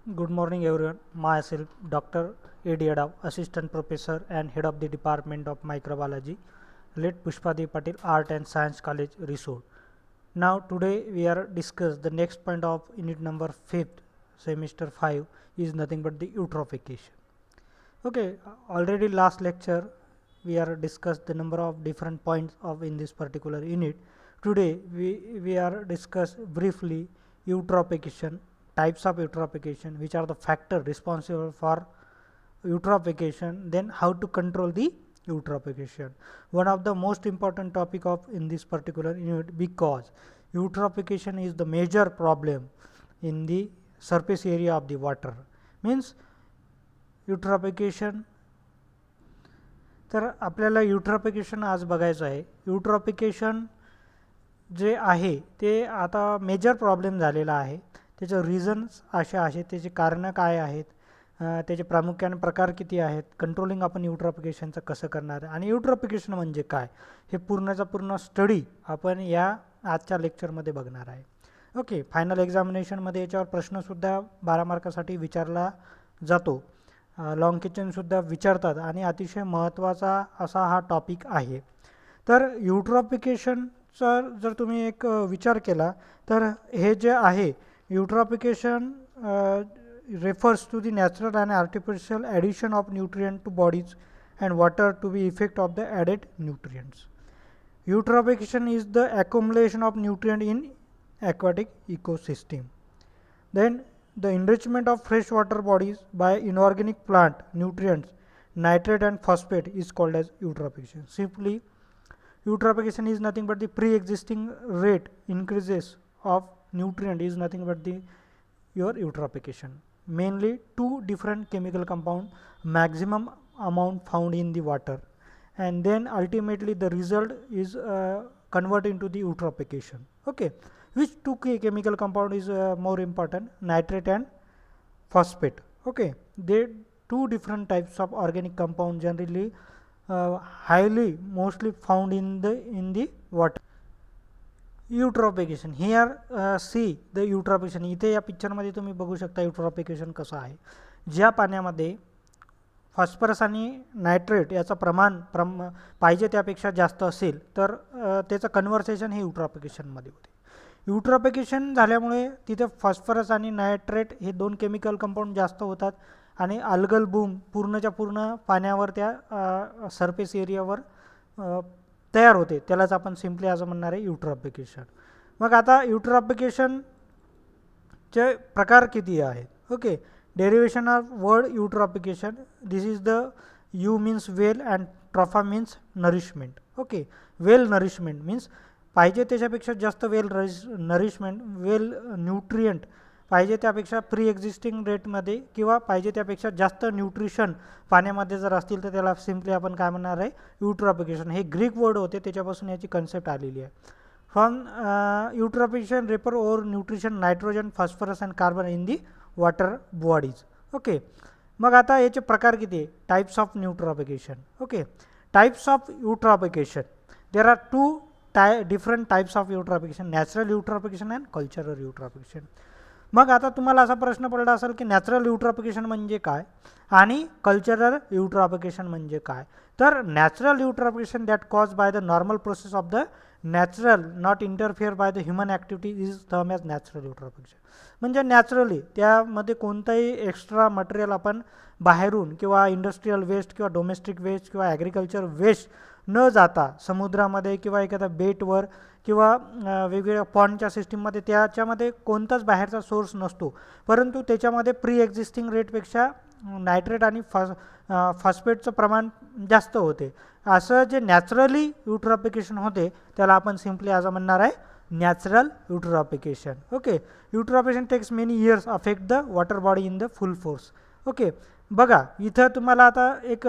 Good morning everyone. Myself Dr. A.D. Adav, Assistant Professor and Head of the Department of Microbiology, late Pushpadi Patil Art and Science College, Risod. Now today we are discuss the next point of unit number 5th, semester 5 is nothing but the eutrophication. Okay, already last lecture we are discussed the number of different points of in this particular unit. Today we are discuss briefly eutrophication, types of eutrophication, which are the factor responsible for eutrophication, then how to control the eutrophication. One of the most important topic of in this particular unit, because eutrophication is the major problem in the surface area of the water. Means eutrophication, तर आपल्याला eutrophication आज बघायचं आहे. eutrophication जे आहे ते आता major problem झालेला आहे. त्याचे रिझन्स असे आहेत, त्याची कारणं काय आहेत, त्याचे प्रामुख्याने प्रकार किती आहेत, कंट्रोलिंग आपण eutrophicationचं कसं करणार आहे आणि eutrophication म्हणजे काय, हे पूर्णचा पूर्ण स्टडी आपण या आजच्या लेक्चरमध्ये बघणार आहे. ओके, फायनल एक्झामिनेशनमध्ये याच्यावर प्रश्नसुद्धा 12 मार्कासाठी विचारला जातो. लॉंग क्वेश्चनसुद्धा विचारतात आणि अतिशय महत्त्वाचा असा हा टॉपिक आहे. तर eutrophicationचा जर तुम्ही एक विचार केला तर हे जे आहे eutrophication refers to the natural and artificial addition of nutrient to bodies and water to be effect of the added nutrients. Eutrophication is the accumulation of nutrient in aquatic ecosystem. Then the enrichment of freshwater bodies by inorganic plant nutrients, nitrate and phosphate is called as eutrophication. Simply, eutrophication is nothing but the pre-existing rate increases of nutrient is nothing but the your eutrophication. Mainly two different chemical compound, maximum amount found in the water, and then ultimately the result is converted into the eutrophication. Okay, which two chemical compound is more important? Nitrate and phosphate. Okay, they two different types of organic compound generally highly mostly found in the water. eutrophication, here see the eutrophication. इथे या पिक्चरमध्ये तुम्ही बघू शकता eutrophication कसं आहे. ज्या पाण्यामध्ये फॉस्फरस आणि नायट्रेट याचं प्रमाण पाहिजे त्यापेक्षा जास्त असेल तर त्याचं कन्व्हर्सेशन हे eutrophicationमध्ये होते. eutrophication झाल्यामुळे तिथे फॉस्फरस आणि नायट्रेट हे दोन केमिकल कंपाऊंड जास्त होतात आणि अल्गल बूम पूर्णच्या पूर्ण पाण्यावर त्या सरफेस एरियावर तयार होते. त्यालाच आपण सिम्पली असं म्हणणार आहे eutrophication. मग आता eutrophicationचे प्रकार किती आहेत? Okay, derivation of word eutrophication. This is the eu means well and trophe means nourishment. Okay, well nourishment means पाहिजे त्याच्यापेक्षा जास्त वेल नरिशमेंट, वेल न्यूट्रियंट पाहिजे त्यापेक्षा प्री एक्झिस्टिंग रेटमध्ये किंवा पाहिजे त्यापेक्षा जास्त न्यूट्रिशन पाण्यामध्ये जर असतील तर त्याला सिम्पली आपण काय म्हणणार आहे eutrophication. हे ग्रीक वर्ड होते, त्याच्यापासून याची कन्सेप्ट आलेली आहे. From eutrophication refer over nutrition nitrogen, phosphorus and carbon in the water bodies. Okay, मग आता याचे प्रकार किती आहे? Types of eutrophication. Okay, types of eutrophication. There are two different types of eutrophication, natural eutrophication and cultural eutrophication. मग आता तुम्हाला असा प्रश्न पडला असेल की नॅचरल eutrophication म्हणजे काय आणि कल्चरल eutrophication म्हणजे काय? तर natural eutrophication that cause by the normal process of the natural not interfere bye the human activity is term as natural eutrophication. म्हणजे नॅचरली त्यामध्ये कोणतंही एक्स्ट्रा मटेरियल आपण बाहेरून किंवा इंडस्ट्रियल वेस्ट किंवा डोमेस्टिक वेस्ट किंवा ॲग्रिकल्चर वेस्ट न जाता समुद्रामध्ये किंवा एखाद्या बेटवर किंवा वेगवेगळ्या पॉन्डच्या सिस्टीममध्ये त्याच्यामध्ये कोणताच बाहेरचा सोर्स नसतो, परंतु त्याच्यामध्ये प्री एक्झिस्टिंग रेटपेक्षा नायट्रेट आणि फॉस्फेटचं प्रमाण जास्त होते. असं जे नॅचरली eutrophication होते त्याला आपण सिम्पली असं म्हणणार आहे natural eutrophication. Okay, eutrophication takes many years affect the water body in the full force. Okay, बघा इथं तुम्हाला आता एक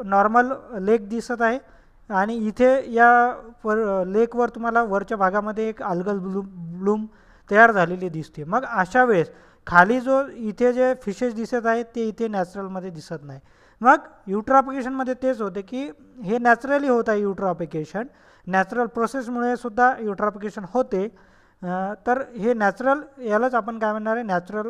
नॉर्मल लेक दिसत आहे आणि इथे या लेकवर तुम्हाला वरच्या भागामध्ये एक अल्गल ब्लूम तयार झालेली दिसते. मग अशा वेळेस खाली जो इथे जे फिशेस दिसत आहेत ते इथे नॅचरलमध्ये दिसत नाही. मग eutrophicationमध्ये तेच होते की हे नॅचरली होत आहे eutrophication, नॅचरल प्रोसेसमुळे सुद्धा eutrophication होते. तर हे नॅचरल, यालाच आपण काय म्हणणार आहे, नॅचरल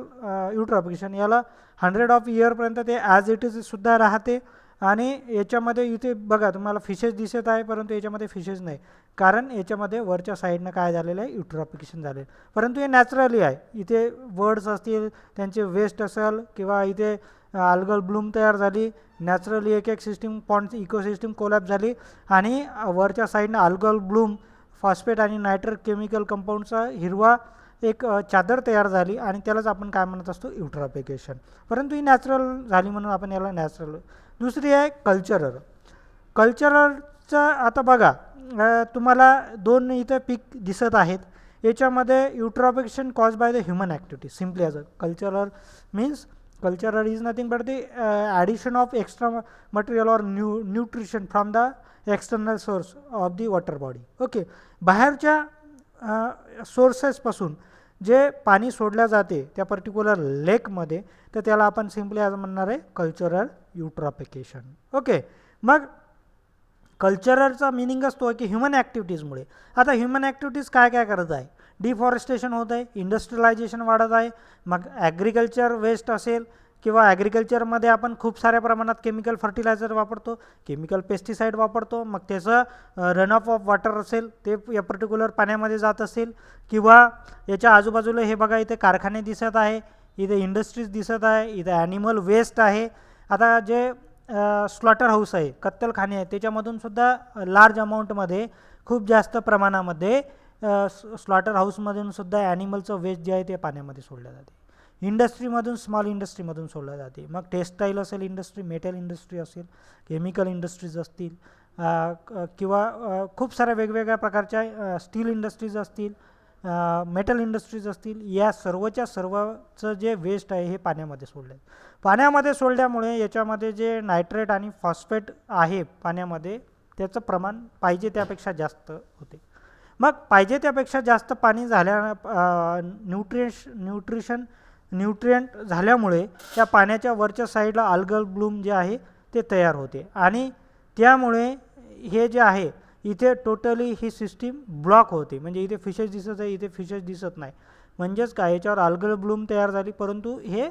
युट्रॉफिकेशन. याला 100 ऑफ इयरपर्यंत ते ॲज इट इज सुद्धा राहते. आणि याच्यामध्ये इथे बघा तुम्हाला फिशेस दिसत आहे, परंतु याच्यामध्ये फिशेस नाही, कारण याच्यामध्ये वरच्या साईडनं काय झालेलं आहे, युट्रॉफिकेशन झाले. परंतु हे नॅचरली आहे. इथे बर्ड्स असतील, त्यांचे वेस्ट असेल, किंवा इथे अल्गल ब्लूम तयार झाली, नॅचरली एक एक सिस्टीम पॉन्ड इकोसिस्टीम कोलॅप्स झाली, आणि वरच्या साईडनं अल्गल ब्लूम, फॉस्फेट आणि नायट्रेट केमिकल कंपाऊंडचा हिरवा एक चादर तयार झाली, आणि त्यालाच आपण काय म्हणत असतो, युट्रॉफिकेशन. परंतु ही नॅचरल झाली म्हणून आपण याला नॅचरल. दुसरी आहे कल्चरल. कल्चरलचं आता बघा, तुम्हाला दोन इथे पीक दिसत आहेत. याच्यामध्ये eutrophication cause by the human activity, simply as a cultural means cultural is nothing but the addition of extra material or nutrition from the external source of the water body. Okay, बाहेरच्या सोर्सेसपासून जे पाणी सोडल्या जाते त्या particular लेकमध्ये, तर त्याला आपण सिम्पली आज म्हणणार आहे कल्चरल युट्रॉफिकेशन. ओके, मग कल्चरलचा मिनिंग असतो की ह्युमन ॲक्टिव्हिटीजमुळे. आता ह्युमन ॲक्टिव्हिटीज काय काय करत आहे, डिफॉरेस्टेशन होत आहे, इंडस्ट्रियलायझेशन वाढत आहे, मग ॲग्रिकल्चर वेस्ट असेल, किंवा ॲग्रिकल्चरमध्ये आपण खूप साऱ्या प्रमाणात केमिकल फर्टिलायझर वापरतो, केमिकल पेस्टिसाईड वापरतो, मग त्याचं रन ऑफ वॉटर असेल ते या पर्टिक्युलर पाण्यामध्ये जात असेल, किंवा याच्या आजूबाजूला हे बघा इथे कारखाने दिसत आहे, इथे इंडस्ट्रीज दिसत आहे, इथे ॲनिमल वेस्ट आहे. आता जे स्लॉटर हाऊस आहे, कत्तलखाने आहे, त्याच्यामधून सुद्धा लार्ज अमाऊंटमध्ये खूप जास्त प्रमाणामध्ये स्लॉटर हाऊसमधून सुद्धा ॲनिमलचं वेस्ट जे आहे ते पाण्यामध्ये सोडलं जाते. इंडस्ट्रीमधून, स्मॉल इंडस्ट्रीमधून सोडलं जाते. मग टेक्सटाईल असेल इंडस्ट्री, मेटल इंडस्ट्री असेल, केमिकल इंडस्ट्रीज असतील, किंवा खूप साऱ्या वेगवेगळ्या प्रकारच्या स्टील इंडस्ट्रीज असतील, मेटल इंडस्ट्रीज असतील, या सर्वच्या सर्वचं जे वेस्ट आहे हे पाण्यामध्ये सोडलं आहे. पाण्यामध्ये सोडल्यामुळे याच्यामध्ये जे नायट्रेट आणि फॉस्फेट आहे पाण्यामध्ये, त्याचं प्रमाण पाहिजे त्यापेक्षा जास्त होते. मग पाहिजे त्यापेक्षा जास्त पाणी झाल्या न्यूट्रिएंट झाल्यामुळे त्या पाण्याच्या वरच्या साईडला अल्गल ब्लूम जे आहे ते तयार होते, आणि त्यामुळे हे जे आहे इथे टोटली ही सिस्टीम ब्लॉक होते. म्हणजे इथे फिशेस दिसत आहे, इथे फिशेस दिसत नाही. म्हणजेच काय, याच्यावर अल्गल ब्लूम तयार झाली, परंतु हे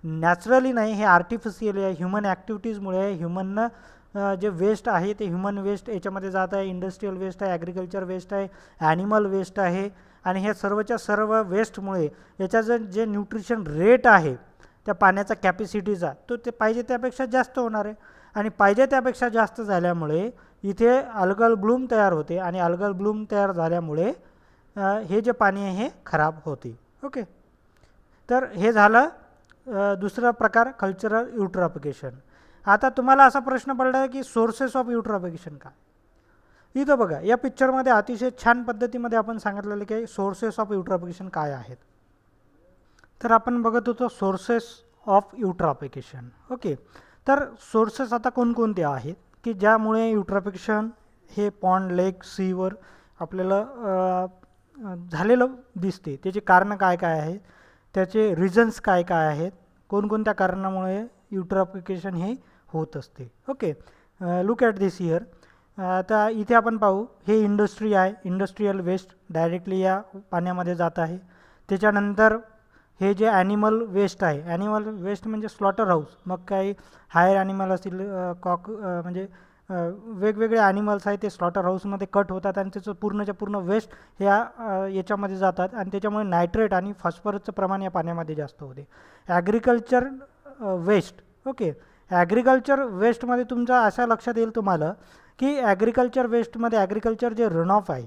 नॅचरली नाही, हे आर्टिफिशियल आहे, ह्युमन ॲक्टिव्हिटीजमुळे. ह्युमननं जे वेस्ट आहे ते ह्युमन वेस्ट याच्यामध्ये जात आहे, इंडस्ट्रियल वेस्ट आहे, ॲग्रिकल्चर वेस्ट आहे, ॲनिमल वेस्ट आहे, आणि हे सर्वच्या सर्व वेस्टमुळे याच्याचं जे न्यूट्रिशन रेट आहे त्या पाण्याचा कॅपॅसिटीचा, तो ते पाहिजे त्यापेक्षा जास्त होणार आहे. आणि पाहिजे त्यापेक्षा जास्त झाल्यामुळे इथे अल्गल ब्लूम तयार होते, आणि अल्गल ब्लूम तयार झाल्यामुळे हे जे पाणी आहे हे खराब होते. ओके, तर हे झालं दुसरा प्रकार, कल्चरल युट्रॉफिकेशन. आता तुम्हाला असा प्रश्न पडला की सोर्सेस ऑफ युट्रॉफिकेशन काय. इथं बघा, या पिक्चरमध्ये अतिशय छान पद्धतीमध्ये आपण सांगितलेलं की सोर्सेस ऑफ युट्रॉफिकेशन काय आहेत. तर आपण बघत होतो सोर्सेस ऑफ युट्रॉफिकेशन. ओके, तर सोर्सेस आता कोणकोणते आहेत की ज्यामुळे युट्रॉफिकेशन हे पॉन्ड, लेक, सीवर आपल्याला झालेलं दिसते. त्याचे कारणं काय काय आहेत, त्याचे रिझन्स काय काय आहेत, कोणकोणत्या कारणामुळे युट्रॉफिकेशन हे होत असते. Okay, look at this here. आता इथे आपण पाहू, हे इंडस्ट्री आहे, इंडस्ट्रियल वेस्ट डायरेक्टली या पाण्यामध्ये जात आहे. त्याच्यानंतर हे जे ॲनिमल वेस्ट आहे, ॲनिमल वेस्ट म्हणजे स्लॉटर हाऊस, मग काही हायर ॲनिमल असतील, म्हणजे वेगवेगळे ॲनिमल्स आहेत ते स्लॉटर हाऊसमध्ये कट होतात, आणि त्याचं पूर्णच्या पूर्ण वेस्ट ह्या याच्यामध्ये जातात, आणि त्याच्यामुळे नायट्रेट आणि फॉस्फरसचं प्रमाण या पाण्यामध्ये जास्त होते. Agriculture waste. ओके, ॲग्रिकल्चर वेस्टमध्ये तुमचं अशा लक्षात येईल तुम्हाला की ॲग्रिकल्चर वेस्टमध्ये ॲग्रिकल्चर जे रन ऑफ आहे,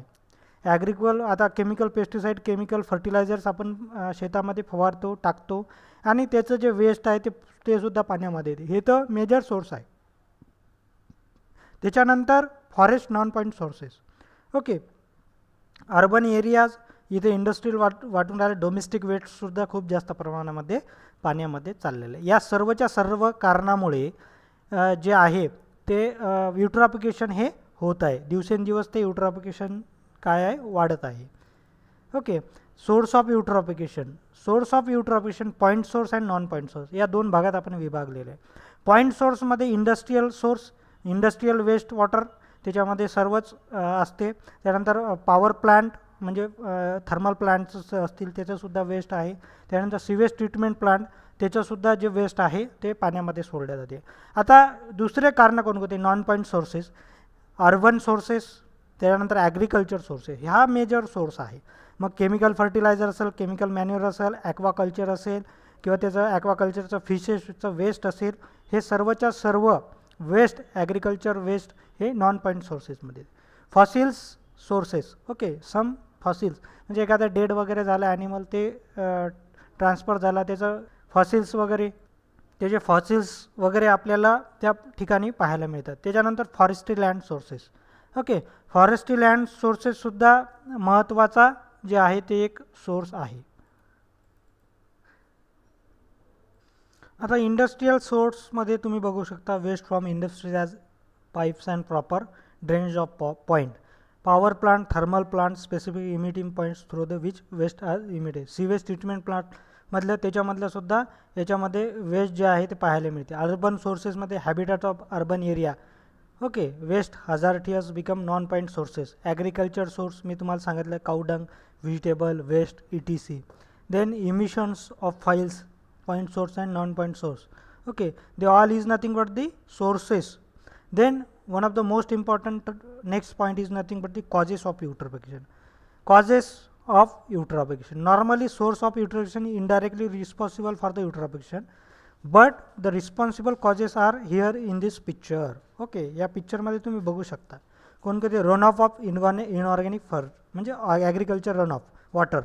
आता केमिकल पेस्टिसाईड, केमिकल फर्टिलायझर्स आपण शेतामध्ये फवारतो, टाकतो, आणि त्याचं जे वेस्ट आहे ते सुद्धा पाण्यामध्ये येते. हे तर मेजर सोर्स आहे. त्याच्यानंतर forest non point sources. Okay, urban areas, इथे इंडस्ट्रियल वाटून राहिले, डोमेस्टिक वेस्टसुद्धा खूप जास्त प्रमाणामध्ये पाण्यामध्ये चाललेलं आहे. या सर्वच्या सर्व कारणामुळे जे आहे ते युट्रॉफिकेशन हे होत आहे. दिवसेंदिवस ते युट्रॉफिकेशन काय आहे, वाढत आहे. Okay, source of eutrophication. Source of eutrophication point source and non point source या दोन भागात आपण विभागलेले आहे. पॉईंट सोर्समध्ये industrial source, industrial waste water त्याच्यामध्ये सर्वच असते. त्यानंतर पॉवर प्लांट, म्हणजे थर्मल प्लांट्स असतील त्याचंसुद्धा वेस्ट आहे. त्यानंतर सिवेज ट्रीटमेंट प्लांट त्याचंसुद्धा जे वेस्ट आहे ते पाण्यामध्ये सोडले जाते. आता दुसरे कारण कोणकोणते? Non point sources, urban sources, त्यानंतर ॲग्रिकल्चर सोर्सेस, ह्या मेजर सोर्स आहे. मग केमिकल फर्टिलायझर असेल, केमिकल मॅन्युअर असेल, ॲक्वाकल्चर असेल किंवा त्याचं ॲक्वाकल्चरचं फिशेसचं वेस्ट असेल, हे सर्वच्या सर्व वेस्ट, ॲग्रिकल्चर वेस्ट हे नॉन पॉईंट सोर्सेसमध्ये. Fossils sources, okay, some fossils म्हणजे एखादा डेड वगैरे झालं ॲनिमल, ते ट्रान्सफर झाला, त्याचं फॉसिल्स वगैरे, त्याचे फॉसिल्स वगैरे आपल्याला त्या ठिकाणी पाहायला मिळतात. त्याच्यानंतर forestry land sources, okay, forestry land सोर्सेससुद्धा महत्त्वाचा जे आहे ते एक सोर्स आहे. आता इंडस्ट्रियल सोर्समध्ये तुम्ही बघू शकता waste from industries as pipes and proper drainage of point, power plant, thermal plant, specific emitting points through the which waste as emitted. Sewage treatment प्लांटमधलं त्याच्यामधलंसुद्धा याच्यामध्ये वेस्ट जे आहे ते पाहायला मिळते. अर्बन सोर्सेसमध्ये habitat of urban area, okay, waste hazardous become non point sources. Agriculture source मी तुम्हाला सांगितलं, cow dung, vegetable waste, ETC. Then emissions of files, point source and non-point source, okay, they all is nothing but the sources. Then one of the most important next point is nothing but the causes of eutrophication. Causes of eutrophication, normally source of eutrophication indirectly responsible for the eutrophication, but the responsible causes are here in this picture, okay. या picture मध्ये तुम्ही बघू शकता कोणते? Run off of inorganic फर म्हणजे agriculture run off water,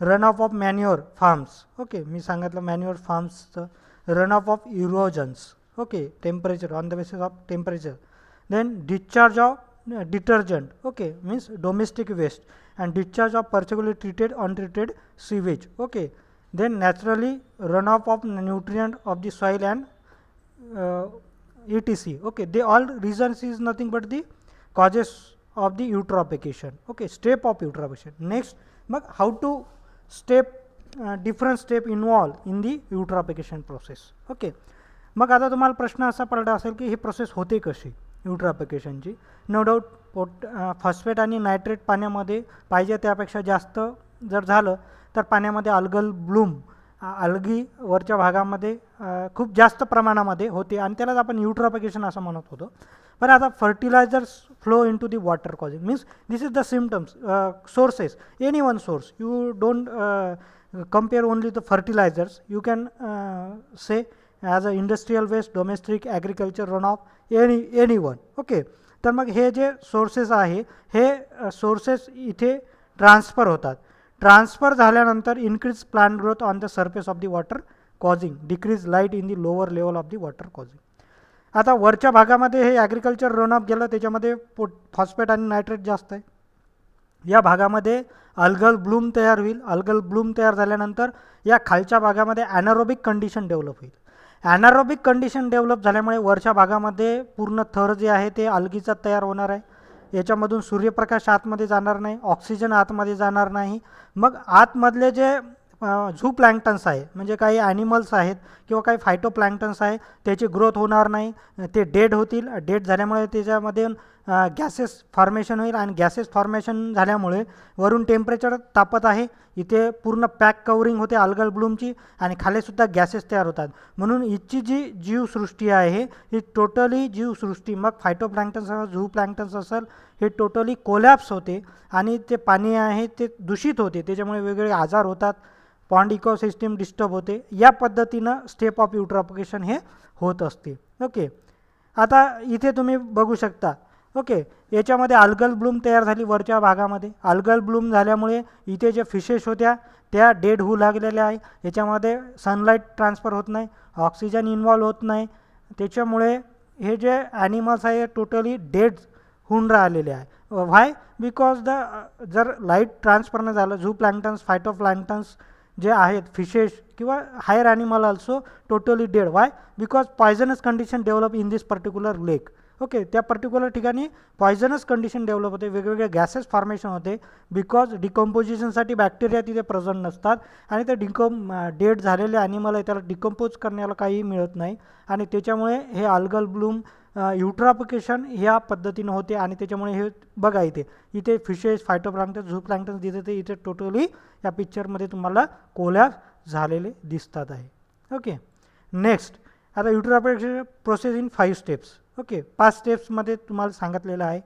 run off of manure farms, okay, मी सांगितलं मॅन्युअर फार्म्सचं, run off of erosions, okay, temperature on the basis of temperature. Then discharge of detergent, okay, means domestic waste, and discharge of particularly treated untreated sewage, okay. Then naturally run off nutrient of the soil and ETC, okay. They all reasons is nothing but the causes of the eutrophication, okay, step of eutrophication. Next मग how to step, different step involve in the eutrophication process, okay. मग आता तुम्हाला प्रश्न असा पडला असेल की ही process होते कशी eutrophicationची. नो डाऊट फॉस्फेट आणि नायट्रेट पाण्यामध्ये पाहिजे त्यापेक्षा जास्त जर झालं तर पाण्यामध्ये अल्गल ब्लूम, अल्गी वरच्या भागामध्ये खूप जास्त प्रमाणामध्ये होते आणि त्यालाच आपण eutrophication असं म्हणत होतो. पण आता fertilisers flow into the water causing means this is the symptoms, sources, any one source, you don't compare only the fertilizers, you can say as a industrial waste, domestic, agriculture runoff, any one, okay. तर मग हे जे sources आहे हे sources इथे transfer होतात. Transfer झाल्यानंतर increase plant growth on the surface of the water causing decrease light in the lower level of the water causing. आता वरच्या भागामध्ये हे ॲग्रिकल्चर रनऑफ गेलं, त्याच्यामध्ये फॉस्फेट आणि नायट्रेट जास्त आहे. या भागामध्ये अल्गल ब्लूम तयार होईल. अल्गल ब्लूम तयार झाल्यानंतर या खालच्या भागामध्ये ॲनारोबिक कंडिशन डेव्हलप होईल. ॲनारोबिक कंडिशन डेव्हलप झाल्यामुळे वरच्या भागामध्ये पूर्ण थर जे आहे ते अल्गीचा तयार होणार आहे. याच्यामधून सूर्यप्रकाश आतमध्ये जाणार नाही, ऑक्सिजन आतमध्ये जाणार नाही. मग आतमधले जे झू प्लँक्टन्स आहे म्हणजे काही ॲनिमल्स आहेत किंवा काही फायटो प्लँक्टन्स आहे त्याची ग्रोथ होणार नाही, ते डेड होतील. डेड झाल्यामुळे त्याच्यामध्ये गॅसेस फॉर्मेशन होईल आणि गॅसेस फॉर्मेशन झाल्यामुळे वरून टेम्परेचर तापत आहे, इथे पूर्ण पॅक कवरिंग होते अल्गल ब्लूमची आणि खालीसुद्धा गॅसेस तयार होतात. म्हणून हिची जी जीवसृष्टी आहे ही टोटली जीवसृष्टी, मग फायटो प्लँक्टन्स असेल, झू प्लँक्टन्स असेल, हे टोटली कोलॅप्स होते आणि ते पाणी आहे ते दूषित होते. त्याच्यामुळे वेगवेगळे आजार होतात, पॉन्ड इकोसिस्टम डिस्टर्ब होते. या पद्धतीनं स्टेप ऑफ eutrophication हे होत असते, ओके. आता इथे तुम्ही बघू शकता, ओके, याच्यामध्ये अल्गल ब्लूम तयार झाली वरच्या भागामध्ये. अल्गल ब्लूम झाल्यामुळे इथे जे फिशेस होत्या त्या डेड होऊ लागलेल्या आहे. याच्यामध्ये सनलाईट ट्रान्सफर होत नाही, ऑक्सिजन इन्वॉल्व होत नाही, त्याच्यामुळे हे जे ॲनिमल्स आहे टोटली डेड होऊन राहिलेले आहे. व्हाय? बिकॉज जर लाईट ट्रान्सफर नाही झालं, झू प्लँक्टन्स, फायटो प्लँक्टन्स जे आहेत, फिशेस किंवा higher animal also totally dead. Why? Because poisonous condition develop in this particular lake, okay. त्या पर्टिक्युलर ठिकाणी पॉयझनस कंडिशन डेव्हलप होते, वेगवेगळे गॅसेस फॉर्मेशन होते, बिकॉज डिकम्पोजिशनसाठी बॅक्टेरिया तिथे प्रेझेंट नसतात आणि ते डेड झालेले ॲनिमल आहे त्याला डिकम्पोज करण्याला काही मिळत नाही आणि त्याच्यामुळे हे अल्गल ब्लूम युट्रॉफिकेशन ह्या पद्धतीनं होते आणि त्याच्यामुळे हे बघा इथे फिशेस, फायटोप्लॅन्क्टन, झूप्लॅन्क्टन दिसत आहे, इथे टोटली या पिक्चरमध्ये तुम्हाला कोलॅप्स झालेले दिसतात आहे. ओके, नेक्स्ट आता युट्रॉफिकेशन प्रोसेस इन 5 स्टेप्स. ओके, 5 स्टेप्समध्ये तुम्हाला सांगितलेलं आहे.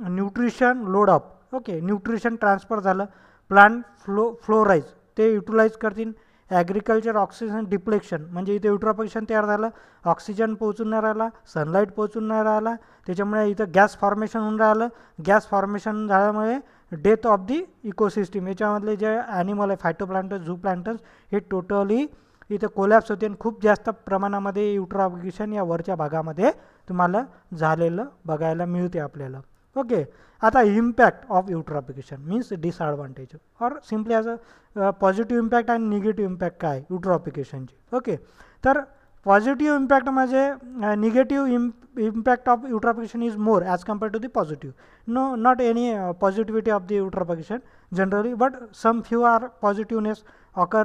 Nutrition load up. Okay, nutrition transfer झालं, प्लांट फ्लोराईज ते युटिलाइज करतील. ॲग्रिकल्चर ऑक्सिजन डिप्लेक्शन म्हणजे इथे युट्रॉफिकेशन तयार झालं, ऑक्सिजन पोहोचून नाही राहिला, सनलाईट पोहोचून नाही राहिला, त्याच्यामुळे इथं गॅस फॉर्मेशन होऊन राहिलं. गॅस फॉर्मेशन झाल्यामुळे डेथ ऑफ दी इकोसिस्टीम, याच्यामधले जे ॲनिमल आहे फायटोप्लॅन्क्टन, झूप्लॅन्क्टन्स हे टोटली इथं कोलॅप्स होते आणि खूप जास्त प्रमाणामध्ये युट्रॉफिकेशन या वरच्या भागामध्ये तुम्हाला झालेलं बघायला मिळते आपल्याला. ओके, आता impact of eutrophication means disadvantage और simply as a positive impact आणि निगेटिव्ह इम्पॅक्ट काय युट्रॉफिकेशनची. ओके, तर पॉझिटिव्ह इम्पॅक्ट म्हणजे negative impact of eutrophication is more as compare to the positive. No, not any positivity of the eutrophication generally, but some few are positiveness occur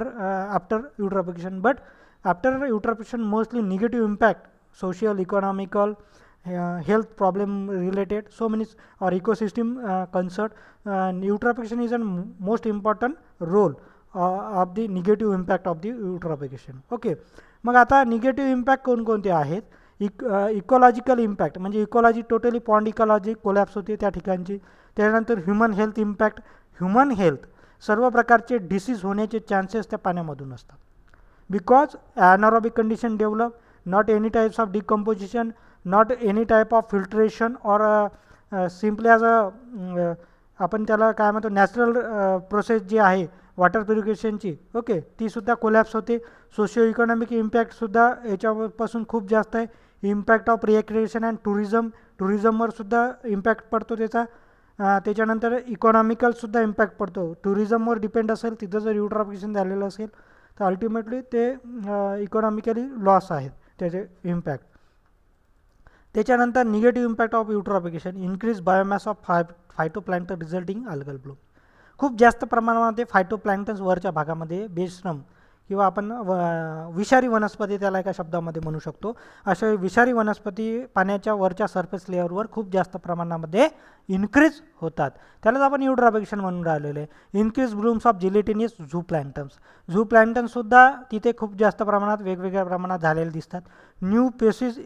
after eutrophication, but after eutrophication mostly negative impact, social, economical, health problem related, so many or ecosystem concern. Eutrophication is a most important role of the negative impact of the eutrophication. Okay, मग आता negative impact कोणकोणते आहेत. Ecological impact म्हणजे ecology totally pond ecology collapse होते त्या ठिकाणची. त्यानंतर human health impact, human health सर्व प्रकारचे डिसीज होण्याचे चान्सेस त्या पाण्यामधून असतात. Because anaerobic condition develop, not any types of decomposition, not any type of filtration और सिम्पली ॲज अ आपण त्याला काय म्हणतो नॅचरल प्रोसेस जी आहे वॉटर प्युरिफिकेशनची. ओके, तीसुद्धा कोलॅप्स होते. सोशिओ इकॉनॉमिक इम्पॅक्टसुद्धा याच्यापासून खूप जास्त आहे. इम्पॅक्ट ऑफ रिक्रिएशन अँड टुरिझमवर सुद्धा इम्पॅक्ट पडतो त्याचा. त्याच्यानंतर इकॉनॉमिकलसुद्धा इम्पॅक्ट पडतो. टुरिझमवर डिपेंड असेल तिथं जर युट्रॉफिकेशन झालेलं असेल तर अल्टिमेटली ते इकॉनॉमिकली लॉस आहेत त्याचे इम्पॅक्ट. त्याच्यानंतर negative impact of eutrophication, increase biomass of phytoplankton resulting algal bloom. खूप जास्त प्रमाणामध्ये फायटोप्लॅन्क्टन्स वरच्या भागामध्ये बेश्रम किंवा आपण विषारी वनस्पती त्याला एका शब्दामध्ये म्हणू शकतो, अशा विषारी वनस्पती पाण्याच्या वरच्या सरफेस लेअरवर खूप जास्त प्रमाणामध्ये इन्क्रीज होतात. त्यालाच आपण युट्रॉफिकेशन म्हणून राहिलेलं आहे. Increase blooms of gelatinous zooplanktons, झूप्लॅन्क्टनसुद्धा तिथे खूप जास्त प्रमाणात वेगवेगळ्या प्रमाणात झालेले दिसतात. न्यू पेसिस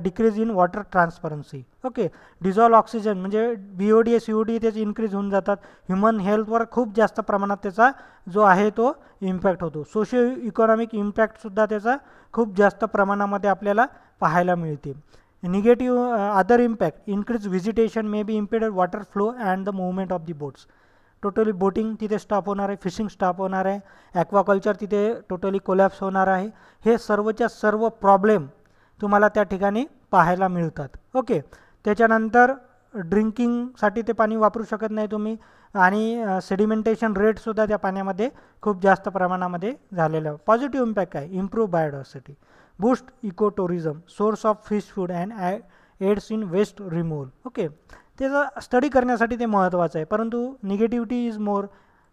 decrease in water transparency. Okay, dissolve oxygen म्हणजे BOD COD त्याचे इन्क्रीज होऊन जातात. ह्युमन हेल्थवर खूप जास्त प्रमाणात त्याचा जो आहे तो इम्पॅक्ट होतो. सोशिओ इकॉनॉमिक इम्पॅक्टसुद्धा त्याचा खूप जास्त प्रमाणामध्ये आपल्याला पाहायला मिळते. Negative other impact, increase vegetation may be impeded water flow and the movement of the boats. Totally boating तिथे स्टॉप होणार आहे, फिशिंग स्टॉप होणार आहे, ॲक्वाकल्चर तिथे टोटली कोलॅप्स होणार आहे. हे सर्वच्या सर्व प्रॉब्लेम तुम्हाला त्या ठिकाणी पाहायला मिळतात. ओके, त्याच्यानंतर ड्रिंकिंगसाठी ते पाणी वापरू शकत नाही तुम्ही आणि सेडिमेंटेशन रेटसुद्धा त्या पाण्यामध्ये खूप जास्त प्रमाणामध्ये झालेलं आहे. पॉझिटिव्ह इम्पॅक्ट आहे, improve biodiversity, boost eco tourism, source of fish food and aids in waste removal. Okay, त्याचं स्टडी करण्यासाठी ते महत्त्वाचं आहे. परंतु negativity is more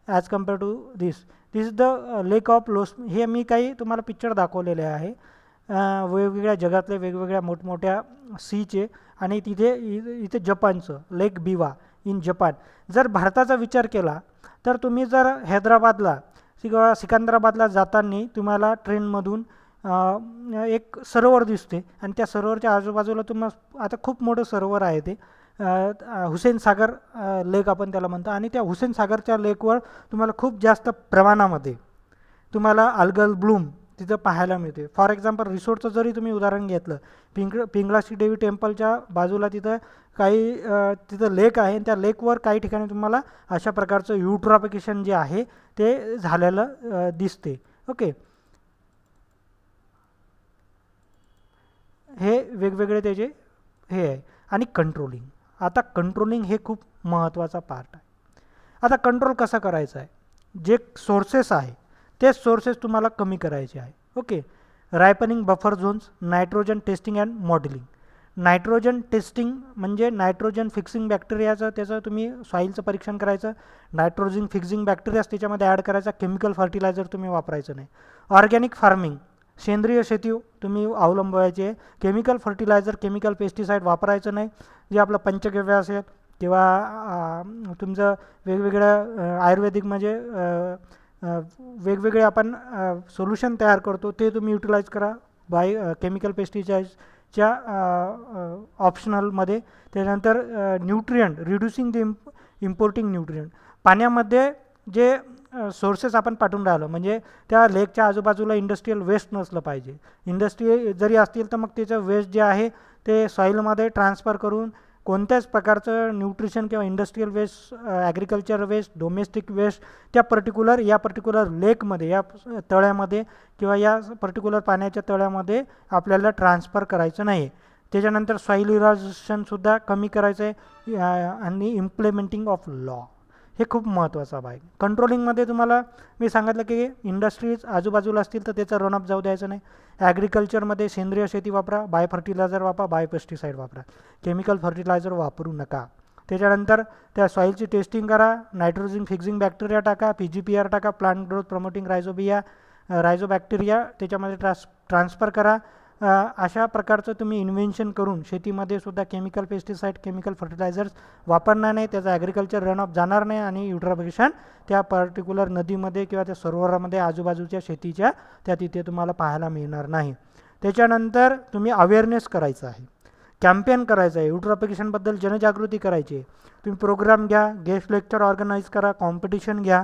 as compare to this is the lake of loss. हे मी काही तुम्हाला पिक्चर दाखवलेले आहे वेगवेगळ्या जगातले वेगवेगळ्या मोठमोठ्या सीचे आणि इथे जपानचं लेक बिवा इन जपान. जर भारताचा विचार केला तर तुम्ही जर हैदराबादला किंवा सिकंदराबादला जाताना तुम्हाला ट्रेनमधून एक सरोवर दिसते आणि त्या सरोवरच्या आजूबाजूला तुम्हाला आता खूप मोठं सरोवर आहे ते हुसेन सागर लेक आपण त्याला म्हणतो आणि त्या हुसेन सागरच्या लेकवर तुम्हाला खूप जास्त प्रमाणामध्ये तुम्हाला अल्गल ब्लूम तिथं पाहायला मिळते. फॉर एक्झाम्पल रिसोर्टचं जरी तुम्ही उदाहरण घेतलं, पिंगळाशी देवी टेम्पलच्या बाजूला तिथं काही तिथं लेक आहे आणि त्या लेकवर काही ठिकाणी तुम्हाला अशा प्रकारचं युट्रॉफिकेशन जे आहे ते झालेलं दिसते. ओके, हे वेगवेगळे त्याचे हे आहे. आणि कंट्रोलिंग, आता कंट्रोलिंग हे खूप महत्त्वाचा पार्ट आहे. आता कंट्रोल कसा करायचा आहे, जे सोर्सेस आहे ते सोर्सेस तुम्हाला कमी करायचे आहे. Okay, ripening buffer zones, nitrogen testing and modelling. Nitrogen testing म्हणजे नायट्रोजन फिक्सिंग बॅक्टेरियाचं त्याचं तुम्ही सॉईलचं परीक्षण करायचं. नायट्रोजन फिक्सिंग बॅक्टेरियाज त्याच्यामध्ये ॲड करायचा, केमिकल फर्टिलायझर तुम्ही वापरायचं नाही. ऑर्गॅनिक फार्मिंग, सेंद्रिय शेती तुम्ही अवलंबायची आहे. केमिकल फर्टिलायझर, केमिकल पेस्टिसाईड वापरायचं नाही. जे आपलं पंचगव्य असेल किंवा तुमचं वेगवेगळ्या आयुर्वेदिक म्हणजे वेगवेगळे आपण सोल्युशन तयार करतो ते तुम्ही युटिलाइज करा केमिकल पेस्टिसाईडच्या ऑप्शनलमध्ये. त्यानंतर nutrient reducing the importing nutrient. पाण्यामध्ये जे सोर्सेस आपण पाठवून राहिलो म्हणजे त्या लेकच्या आजूबाजूला इंडस्ट्रीयल वेस्ट नसलं पाहिजे. इंडस्ट्री जरी असतील तर मग त्याचं वेस्ट जे आहे ते सॉईलमध्ये ट्रान्सफर करून कोणत्याच प्रकारचं न्यूट्रिशन किंवा industrial waste, agriculture waste, domestic waste त्या या पर्टिक्युलर लेकमध्ये, या तळ्यामध्ये किंवा या पर्टिक्युलर पाण्याच्या तळ्यामध्ये आपल्याला ट्रान्सफर करायचं नाही. त्याच्यानंतर सॉईल इरोजनसुद्धा कमी करायचं आहे. आणि इम्प्लिमेंटिंग ऑफ लॉ हे खूप महत्त्वाचा भाग. कंट्रोलिंगमध्ये तुम्हाला मी सांगितलं की इंडस्ट्रीज आजूबाजूला असतील तर त्याचा रनअप जाऊ द्यायचं नाही. ॲग्रिकल्चरमध्ये सेंद्रिय शेती वापरा, बाय फर्टिलायझर वापरा, बाय पेस्टिसाईड वापरा, केमिकल फर्टिलायझर वापरू नका. त्याच्यानंतर त्या सॉईलची टेस्टिंग करा, नायट्रोजन फिक्सिंग बॅक्टेरिया टाका, PGPR टाका, प्लांट ग्रोथ प्रमोटिंग रायझोबॅक्टेरिया त्याच्यामध्ये ट्रान्सफर करा. अशा प्रकारचं तुम्ही इन्व्हेन्शन करून शेतीमध्ये सुद्धा केमिकल पेस्टिसाईड, केमिकल फर्टिलायझर्स वापरणार नाही. त्याचा ॲग्रिकल्चर रनऑफ जाणार नाही आणि युट्रॉफिकेशन त्या पर्टिक्युलर नदीमध्ये किंवा त्या सरोवरामध्ये आजूबाजूच्या शेतीच्या त्या तिथे तुम्हाला पाहायला मिळणार नाही. त्याच्यानंतर तुम्ही अवेअरनेस करायचं आहे, कॅम्पेन करायचं आहे, युट्रॉफिकेशनबद्दल जनजागृती करायची आहे. तुम्ही प्रोग्राम घ्या, गेस्ट लेक्चर ऑर्गनाईज करा, कॉम्पिटिशन घ्या,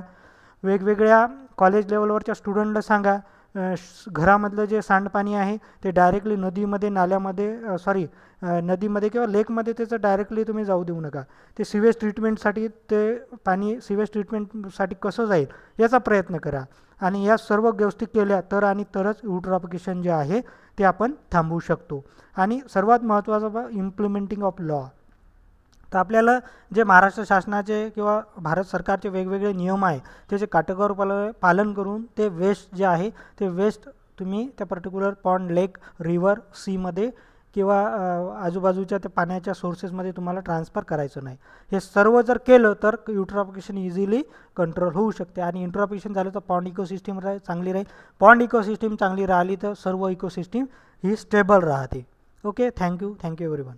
वेगवेगळ्या कॉलेज लेवलवरच्या स्टुडंटला सांगा घरामधलं जे सांडपाणी आहे ते डायरेक्टली नदीमध्ये, नाल्यामध्ये नदीमध्ये किंवा लेकमध्ये त्याचं डायरेक्टली तुम्ही जाऊ देऊ नका. ते सिवेज ट्रीटमेंटसाठी ते पाणी सिवेज ट्रीटमेंटसाठी कसं जाईल याचा प्रयत्न करा. आणि या सर्व गोष्टी केल्या तरच युट्रॉफिकेशन जे आहे ते आपण थांबवू शकतो. आणि सर्वात महत्त्वाचं इम्प्लिमेंटिंग ऑफ लॉ. तर आपल्याला जे महाराष्ट्र शासनाचे किंवा भारत सरकारचे वेगवेगळे नियम आहे त्याचे काटेकोर पालन करून ते वेस्ट जे आहे ते वेस्ट तुम्ही त्या पर्टिक्युलर पॉन्ड, लेक, रिव्हर, सीमध्ये किंवा आजूबाजूच्या त्या पाण्याच्या सोर्सेसमध्ये तुम्हाला ट्रान्सफर करायचं नाही. हे सर्व जर केलं तर युट्रॉफिकेशन इझिली कंट्रोल होऊ शकते. आणि युट्रॉफिकेशन झालं तर पॉन्ड इकोसिस्टीम चांगली राहील. पॉन्ड इकोसिस्टीम चांगली राहिली तर सर्व इकोसिस्टीम ही स्टेबल राहते. Okay, thank you everyone.